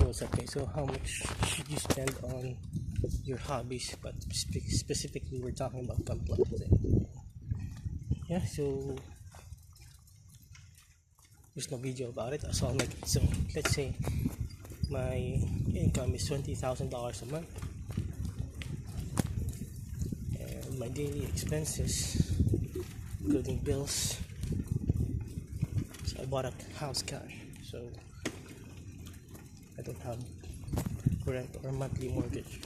what's up, guys. So, how much should you spend on your hobbies? But specifically, we're talking about Gunpla today. Yeah, so there's no video about it, so I'll make it. So, let's say my income is $20,000 a month, and my daily expenses, including bills. So, I bought a house cash, so I don't have rent or monthly mortgage.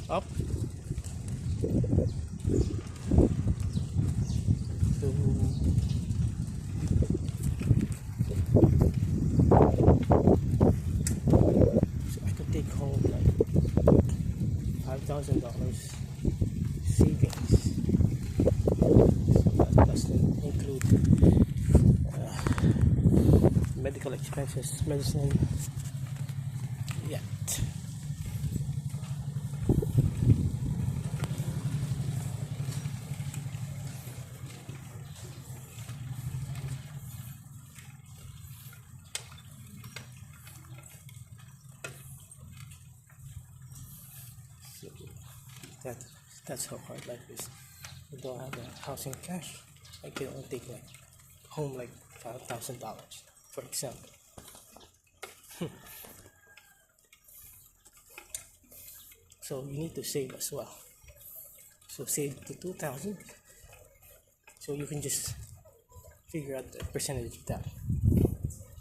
Up. So I could take home like $5,000 savings. So that doesn't include medical expenses, medicine yet. So that's how hard life is. I don't have a house in cash. I can only take like home like $5,000, for example. So you need to save as well. So save to 2,000. So you can just figure out the percentage of that.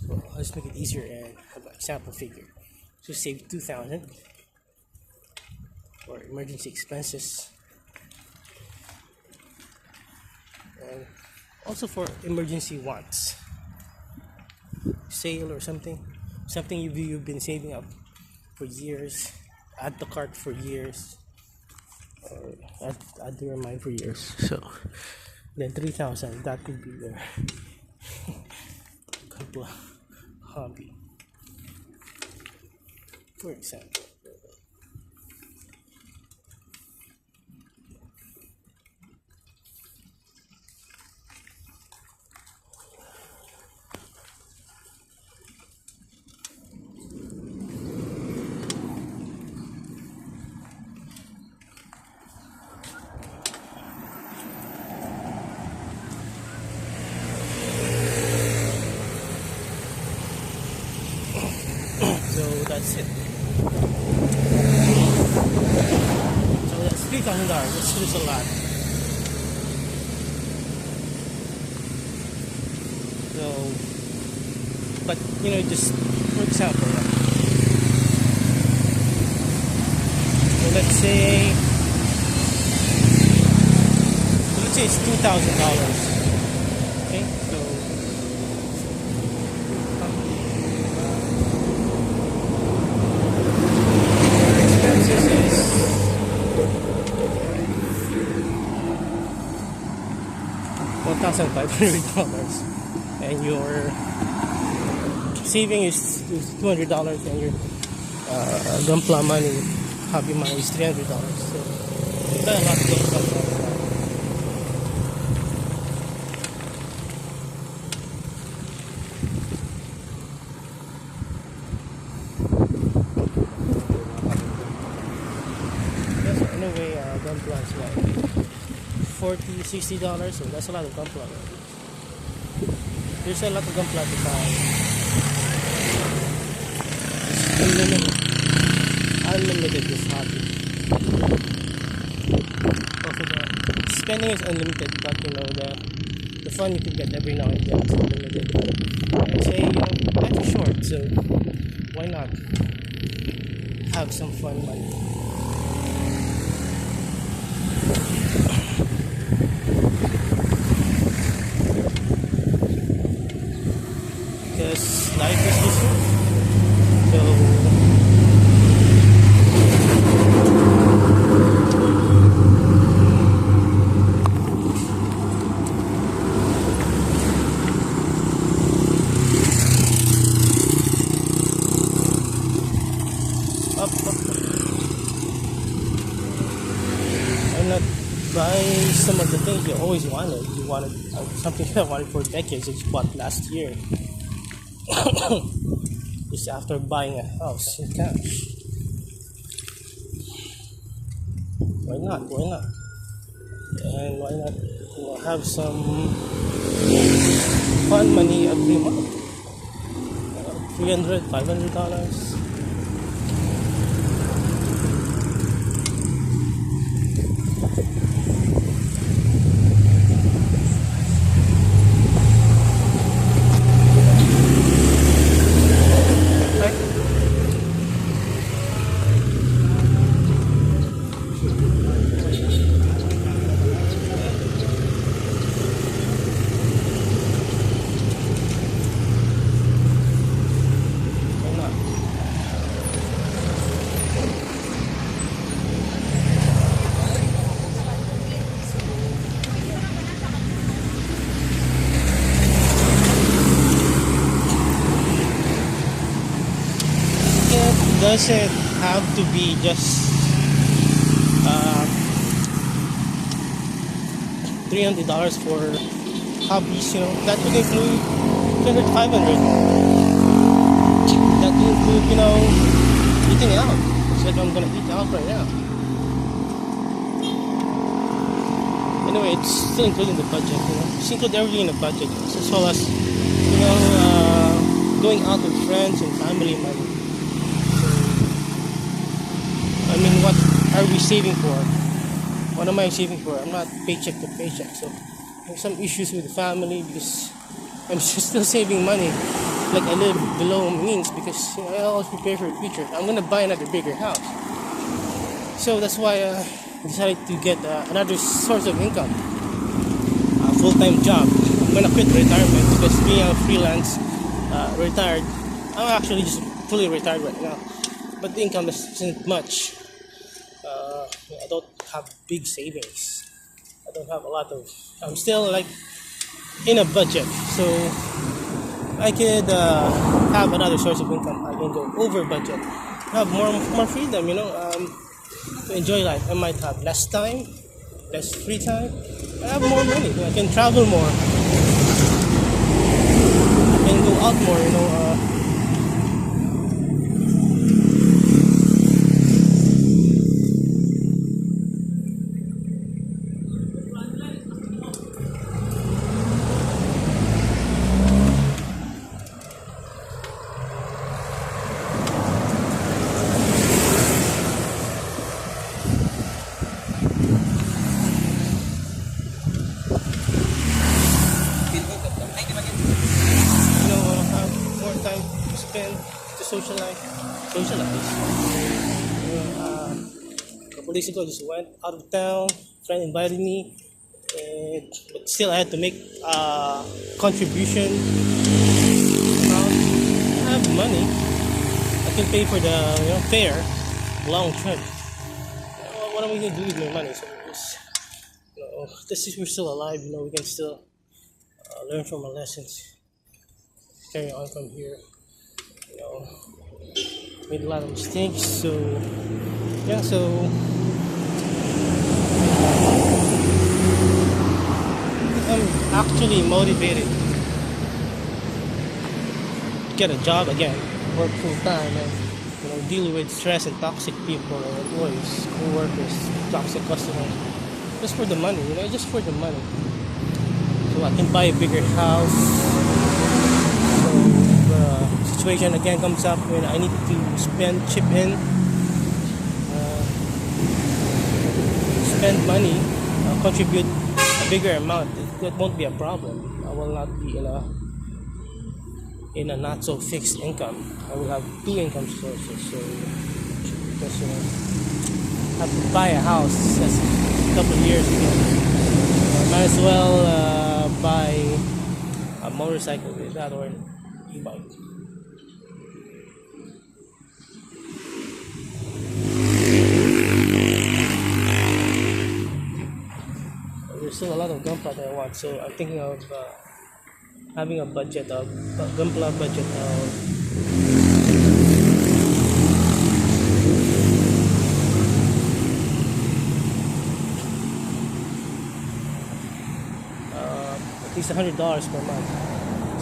So I'll just make it easier and have an example figure. So save 2,000 for emergency expenses, and also for emergency wants, sale or something you've been saving up for years, add to cart for years, or add to your mind for years. So then 3,000, that could be your Gunpla hobby, for example. So that's it. So that's $3,000. That's a lot. So, but just for example, so let's say it's $2,000. Okay, so expenses is $1,500, and your saving is $200, and your Gunpla money, hobby money, is $300. So you've got a lot to go from that. Anyway, Gunpla is like $40-$60, so that's a lot of Gunpla. There's a lot of Gunpla to buy. It's unlimited this hobby. Also, the spending is unlimited, but the fun you can get every now and then is unlimited. I say life is short, so why not have some fun money? Because life is just short. So some of the things you always wanted. You wanted something that I wanted for decades. That you bought last year, just after buying a house in cash. Why not? Why not? And why not, have some fun money every month? $300, $500. Doesn't have to be just $300 for hobbies, that would include 200, 500. That would include, eating out. It's like I'm gonna eat out right now. Anyway, it's still including the budget, It's included everything in the budget, as well as, going out with friends and family money. I mean, what are we saving for? What am I saving for? I'm not paycheck to paycheck, so I have some issues with the family because I'm still saving money. Like I live below means because I always prepare for the future. I'm gonna buy another bigger house, so that's why I decided to get another source of income, a full-time job. I'm gonna quit retirement because being a freelance, retired. I'm actually just fully retired right now, but the income isn't much. I don't have big savings. I don't have a lot of. I'm still like in a budget, so I could have another source of income. I can go over budget, have more freedom, to enjoy life. I might have less time, less free time. I have more money. I can travel more. I can go out more. Time to spend to socialize. A couple days ago, I just went out of town. A friend invited me, but still I had to make a contribution. I have money. I can pay for the fare, long trip. What am I gonna do with my money? So this is we're still alive. We can still learn from our lessons. Carry on from here. Made a lot of mistakes, so I'm actually motivated to get a job again, work full time, and deal with stress and toxic people, or employees, co-workers, toxic customers, just for the money, just for the money, so I can buy a bigger house. Situation again comes up when I need to chip in, spend money, contribute a bigger amount. That won't be a problem. I will not be in a not so fixed income. I will have two income sources. So because I have to buy a house just a couple of years ago. Might as well buy a motorcycle with that or an e-bike. There's still a lot of Gunpla that I want, so I'm thinking of having a budget of Gunpla budget of least $100 per month.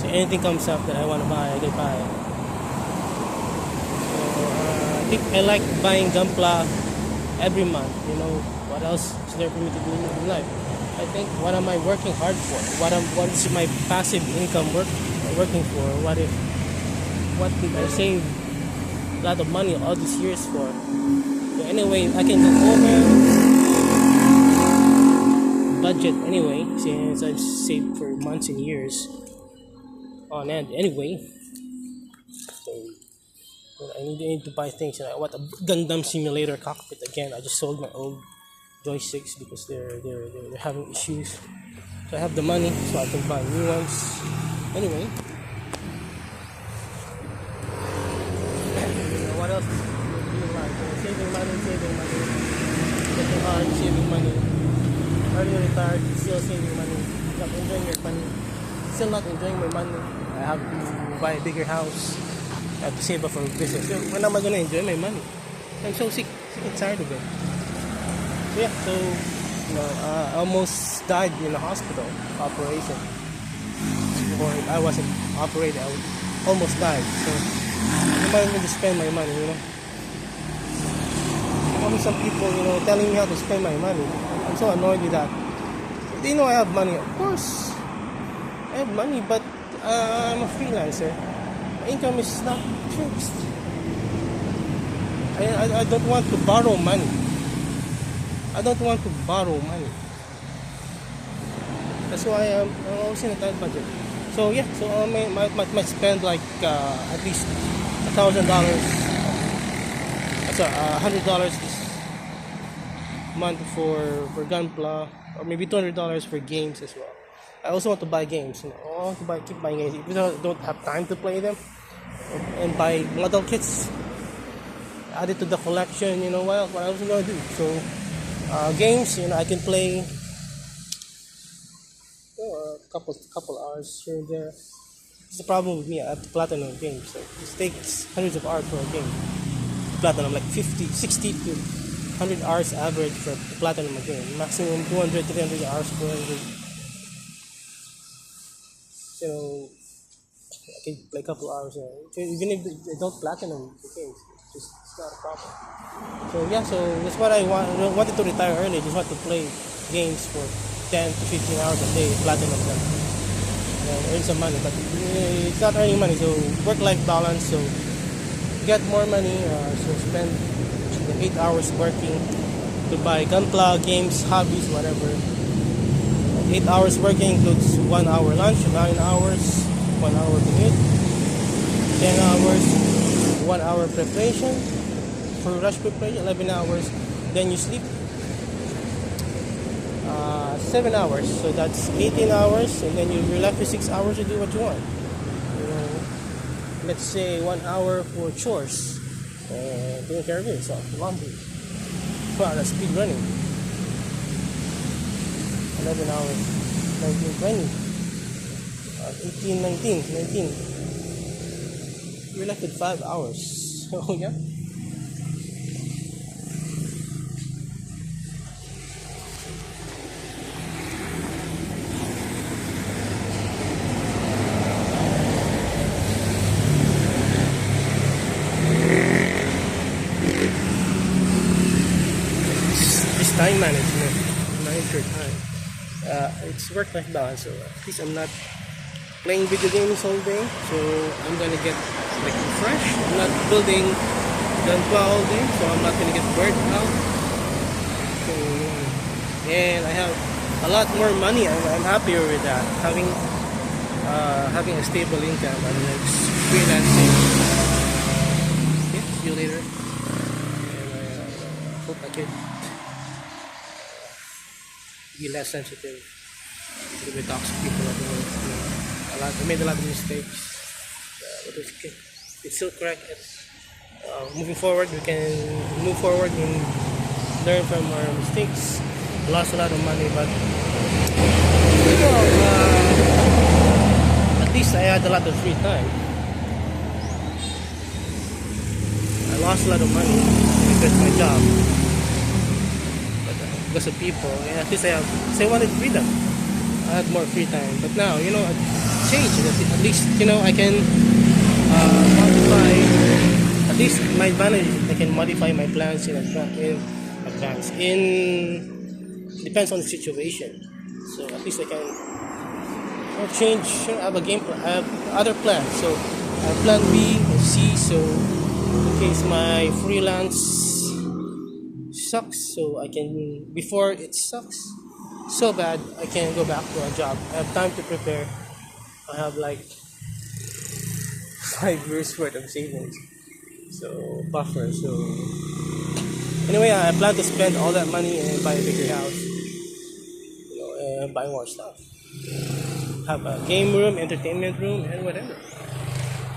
So anything comes up that I want to buy, I can buy. So I think I like buying Gunpla every month. You know, what else is there for me to do in life? I think what am I working hard for? What is my passive income working for? What did I save a lot of money all these years for? So anyway, I can go over budget anyway, since I've saved for months and years on end anyway. So I need to buy things, and I want a Gundam Simulator cockpit again. I just sold my old joysticks because they're having issues. So I have the money, so I can buy new ones. Anyway, what else? Saving money, getting hard, saving money. Early retired, still saving money, not enjoying your money, still not enjoying my money. I have to buy a bigger house. I have to save up for business. So when am I gonna enjoy my money? I'm so sick and tired of it. So yeah, so I almost died in a hospital operation. Or I wasn't operated, I almost died. So I'm not going to spend my money, you know. Some people, telling me how to spend my money. I'm so annoyed with that. They know I have money. Of course, I have money, but I'm a freelancer. My income is not fixed. I don't want to borrow money. That's why I'm always in a tight budget. So yeah, so I might spend like at least $1,000. Sorry, $100 this month for Gunpla, or maybe $200 for games as well. I also want to buy games. I want to keep buying games. If I don't have time to play them, and buy model kits, add it to the collection. What else am I gonna do? So games, I can play a couple hours here and there. It's the problem with me. I have to platinum games, so it takes hundreds of hours for a game. Platinum, like 50, 60 to 100 hours average for platinum a game. Maximum 200, 300 hours per game. So I can play a couple hours. Even if they don't platinum the games, it's not a problem. So yeah, so that's what I wanted to retire early. Just want to play games for 10 to 15 hours a day, platinum them, earn some money. But it's not earning money, so work-life balance. So get more money, so spend 8 hours working to buy Gunpla, games, hobbies, whatever. 8 hours working includes 1 hour lunch, 9 hours, 1 hour commute, 10 hours, 1 hour preparation, for rush preparation, 11 hours, then you sleep 7 hours, so that's 18 hours, and then you're left with 6 hours to do what you want. Let's say 1 hour for chores, taking care of yourself, laundry. Wow, that's speed running. 11 hours, 19, 20, 18, 19. You're left with 5 hours. So yeah. Time management, manage your time. It's work-life balance, so at least I'm not playing video games all day, so I'm gonna get like fresh. I'm not building Gunpla all day, so I'm not gonna get burnt out. So, and I have a lot more money. I'm happier with that, having a stable income and like freelancing. Yeah, see you later. And I hope I can be less sensitive to the toxic people at the world. I made a lot of mistakes, but it's okay. It's still correct. Moving forward, we can move forward and learn from our mistakes. Lost a lot of money, but at least I had a lot of free time. I lost a lot of money because of my job. Because of people, and at least I wanted freedom. I had more free time. But now, it changed. At least, I can modify. At least my advantage is I can modify my plans in advance. Depends on the situation. So at least I can change. I have a game plan. I have other plans. So I have plan B or C. So in case my freelance sucks, so I can before it sucks so bad, I can go back to a job. I have time to prepare. I have like 5 years worth of savings, so buffer. So anyway, I plan to spend all that money and buy a bigger house, and buy more stuff. Have a game room, entertainment room, and whatever.